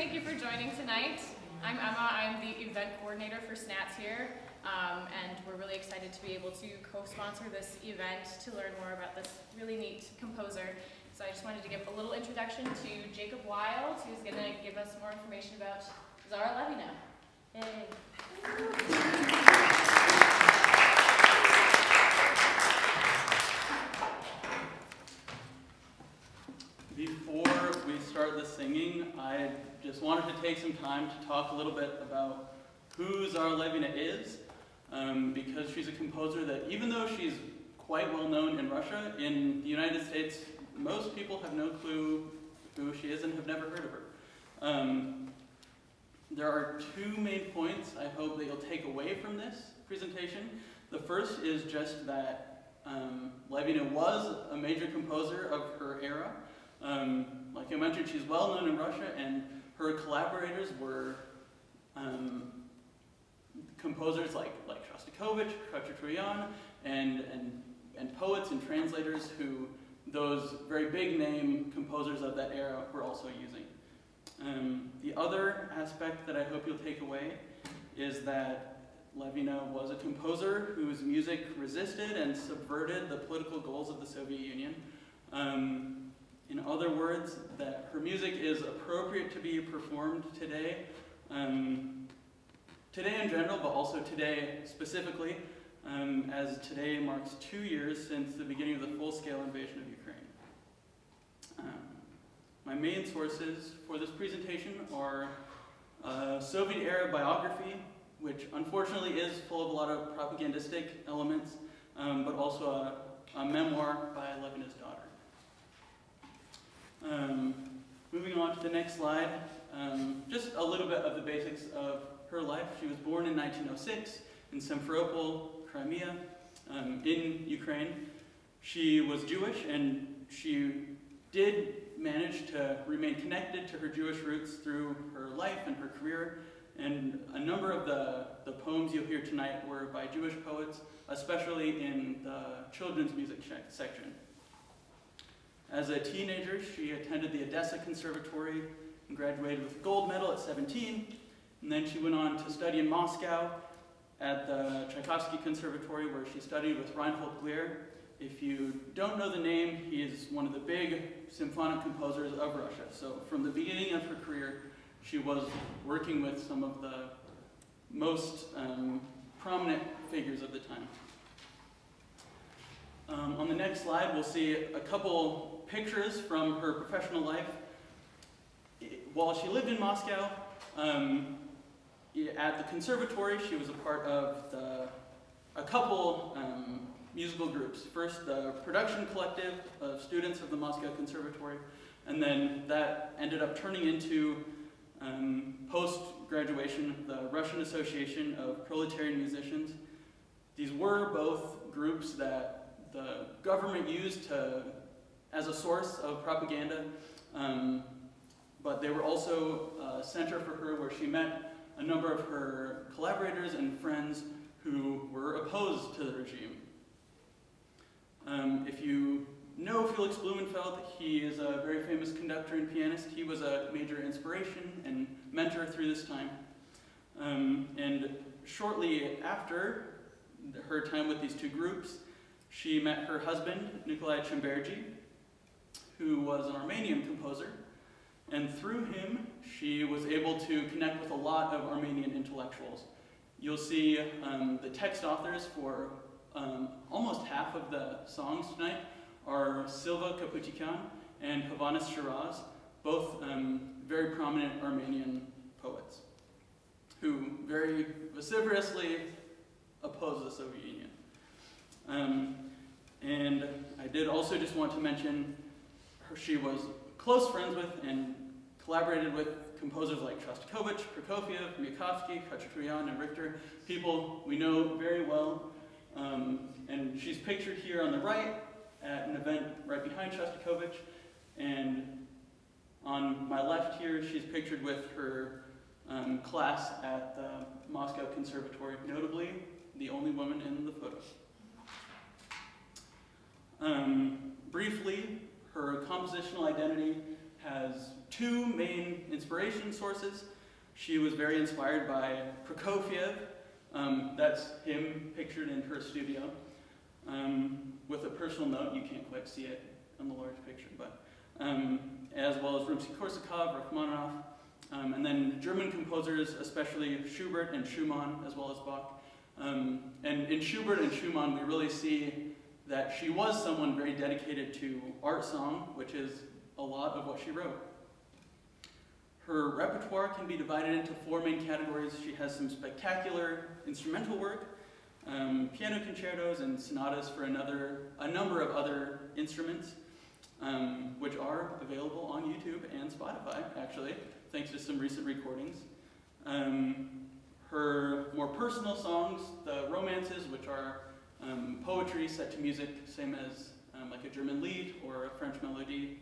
thank you for joining tonight. I'm Emma. I'm the event coordinator for SNATS here, and we're really excited to be able to co-sponsor this event to learn more about this really neat composer. So I just wanted to give a little introduction to Jacob Wilde, who's going to give us more information about Zara Levina. Yay. Before we start the singing, I just wanted to take some time to talk a little bit about who Zara Levina is, because she's a composer that, even though she's quite well known in Russia, in the United States, most people have no clue who she is and have never heard of her. There are two main points I hope that you'll take away from this presentation. The first is just that Levina was a major composer of her era. Like I mentioned, she's well known in Russia, and her collaborators were composers like Shostakovich, Khachaturian, and poets and translators who those very big name composers of that era were also using. The other aspect that I hope you'll take away is that Levina was a composer whose music resisted and subverted the political goals of the Soviet Union. In other words, that her music is appropriate to be performed today, today in general, but also today specifically, as today marks 2 years since the beginning of the full-scale invasion of Ukraine. My main sources for this presentation are a Soviet-era biography, which unfortunately is full of a lot of propagandistic elements, but also a memoir by Levina's daughter. Moving on to the next slide, just a little bit of the basics of her life. She was born in 1906 in Simferopol, Crimea, in Ukraine. She was Jewish, and she did manage to remain connected to her Jewish roots through her life and her career, and a number of the poems you'll hear tonight were by Jewish poets, especially in the children's music section. As a teenager, she attended the Odessa Conservatory and graduated with a gold medal at 17, and then she went on to study in Moscow at the Tchaikovsky Conservatory, where she studied with Reinhold Glier. If you don't know the name, he is one of the big symphonic composers of Russia. So from the beginning of her career, she was working with some of the most prominent figures of the time. On the next slide, we'll see a couple pictures from her professional life. While she lived in Moscow, at the conservatory, she was a part of a couple musical groups. First, the production collective of students of the Moscow Conservatory, and then that ended up turning into, post-graduation, the Russian Association of Proletarian Musicians. These were both groups that the government used as a source of propaganda, but they were also a center for her where she met a number of her collaborators and friends who were opposed to the regime. If you know Felix Blumenfeld, he is a very famous conductor and pianist. He was a major inspiration and mentor through this time. And shortly after her time with these two groups, she met her husband, Nikolai Chemberji, who was an Armenian composer, and through him, she was able to connect with a lot of Armenian intellectuals. You'll see the text authors for almost half of the songs tonight are Silva Kaputikan and Havanis Shiraz, both very prominent Armenian poets, who very vociferously oppose the Soviet Union. And I did also just want to mention she was close friends with and collaborated with composers like Shostakovich, Prokofiev, Mayakovsky, Khachaturian, and Richter, people we know very well. And she's pictured here on the right at an event right behind Shostakovich, and on my left here, she's pictured with her class at the Moscow Conservatory, notably the only woman in the photo. Briefly, her compositional identity has two main inspiration sources. She was very inspired by Prokofiev. That's him pictured in her studio. With a personal note, you can't quite see it on the large picture, but as well as Rimsky-Korsakov, Rachmaninoff, and then German composers, especially Schubert and Schumann, as well as Bach. And in Schubert and Schumann, we really see that she was someone very dedicated to art song, which is a lot of what she wrote. Her repertoire can be divided into four main categories. She has some spectacular instrumental work, piano concertos and sonatas for a number of other instruments, which are available on YouTube and Spotify, actually, thanks to some recent recordings. Her more personal songs, the romances, which are poetry set to music, same as like a German lied or a French melody,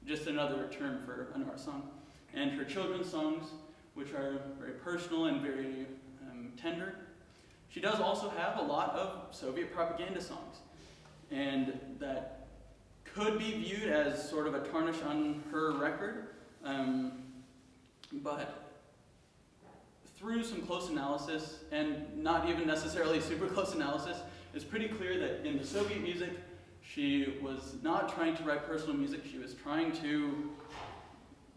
just another term for an art song. And her children's songs, which are very personal and very tender. She does also have a lot of Soviet propaganda songs, and that could be viewed as sort of a tarnish on her record, but through some close analysis, and not even necessarily super close analysis, it's pretty clear that in the Soviet music, she was not trying to write personal music. She was trying to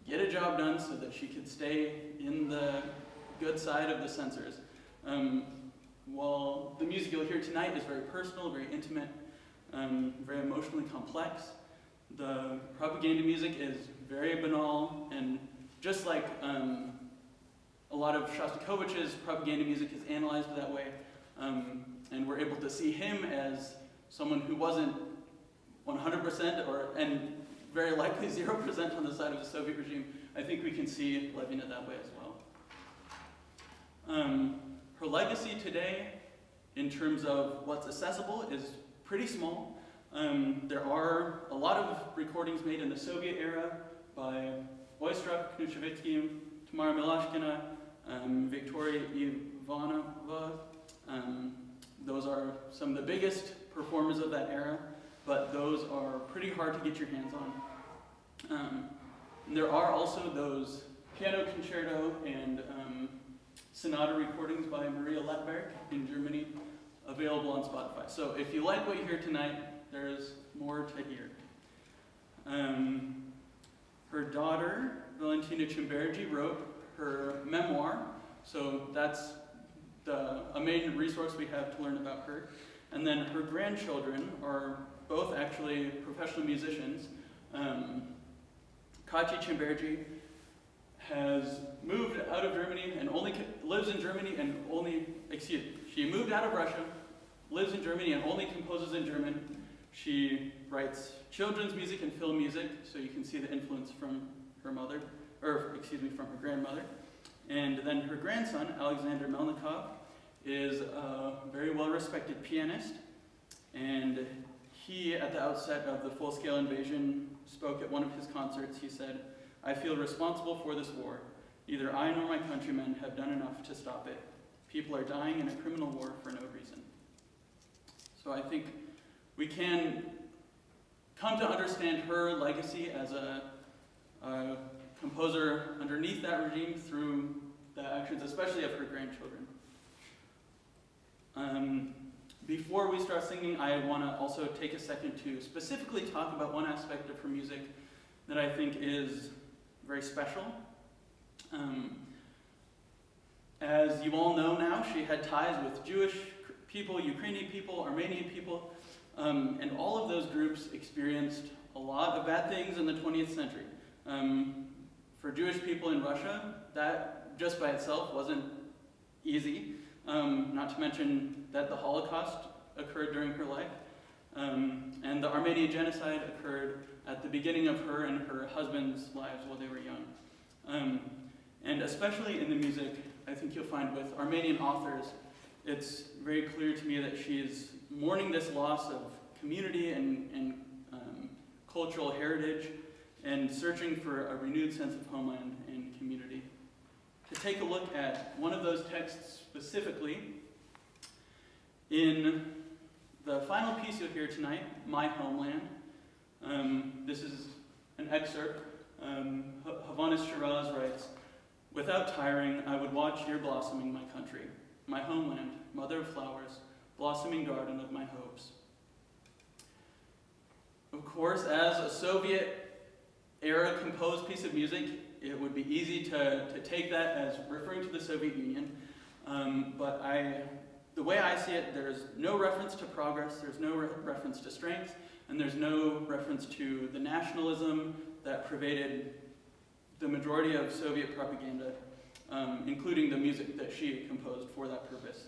get a job done so that she could stay in the good side of the censors. While the music you'll hear tonight is very personal, very intimate, very emotionally complex, the propaganda music is very banal, and just like a lot of Shostakovich's propaganda music is analyzed that way, and we're able to see him as someone who wasn't 100% and very likely 0% on the side of the Soviet regime. I think we can see Levina that way as well. Her legacy today, in terms of what's accessible, is pretty small. There are a lot of recordings made in the Soviet era by Oistrakh, Knushevitsky, Tamara Milashkina, Victoria Ivanova. Those are some of the biggest performers of that era, but those are pretty hard to get your hands on. There are also those piano concerto and sonata recordings by Maria Lettberg in Germany available on Spotify. So if you like what you hear tonight, there's more to hear. Her daughter, Valentina Chimbergi, wrote her memoir, so that's a main resource we have to learn about her. And then her grandchildren are both actually professional musicians. Kachi Chimbergi has moved out of Germany and lives in Germany and she moved out of Russia, lives in Germany and only composes in German. She writes children's music and film music, so you can see the influence from her mother, from her grandmother. And then her grandson, Alexander Melnikov, is a very well-respected pianist, and he, at the outset of the full-scale invasion, spoke at one of his concerts. He said, "I feel responsible for this war. Neither I nor my countrymen have done enough to stop it. People are dying in a criminal war for no reason." So I think we can come to understand her legacy as a composer underneath that regime through the actions, especially of her grandchildren. Before we start singing, I want to also take a second to specifically talk about one aspect of her music that I think is very special. As you all know now, she had ties with Jewish people, Ukrainian people, Armenian people, and all of those groups experienced a lot of bad things in the 20th century. For Jewish people in Russia, that just by itself wasn't easy, not to mention that the Holocaust occurred during her life, and the Armenian genocide occurred at the beginning of her and her husband's lives while they were young. And especially in the music, I think you'll find with Armenian authors, it's very clear to me that she is mourning this loss of community and cultural heritage and searching for a renewed sense of homeland and community. To take a look at one of those texts specifically, in the final piece you'll hear tonight, My Homeland, this is an excerpt Havanis Shiraz writes, "Without tiring, I would watch your blossoming, my country, my homeland, mother of flowers, blossoming garden of my hopes." Of course, as a Soviet-era composed piece of music, it would be easy to take that as referring to the Soviet Union, but the way I see it, there's no reference to progress, there's no reference to strength, and there's no reference to the nationalism that pervaded the majority of Soviet propaganda, including the music that she had composed for that purpose.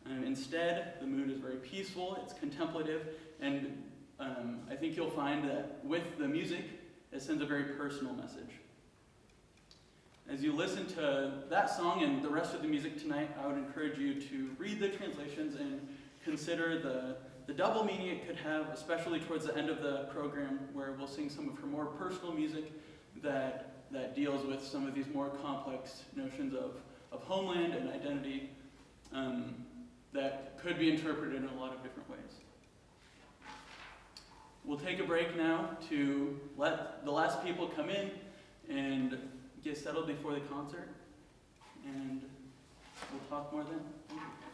Instead, the mood is very peaceful, it's contemplative, and I think you'll find that with the music, it sends a very personal message. As you listen to that song and the rest of the music tonight, I would encourage you to read the translations and consider the double meaning it could have, especially towards the end of the program, where we'll sing some of her more personal music that deals with some of these more complex notions of homeland and identity that could be interpreted in a lot of different ways. We'll take a break now to let the last people come in and get settled before the concert, and we'll talk more then. Thank you.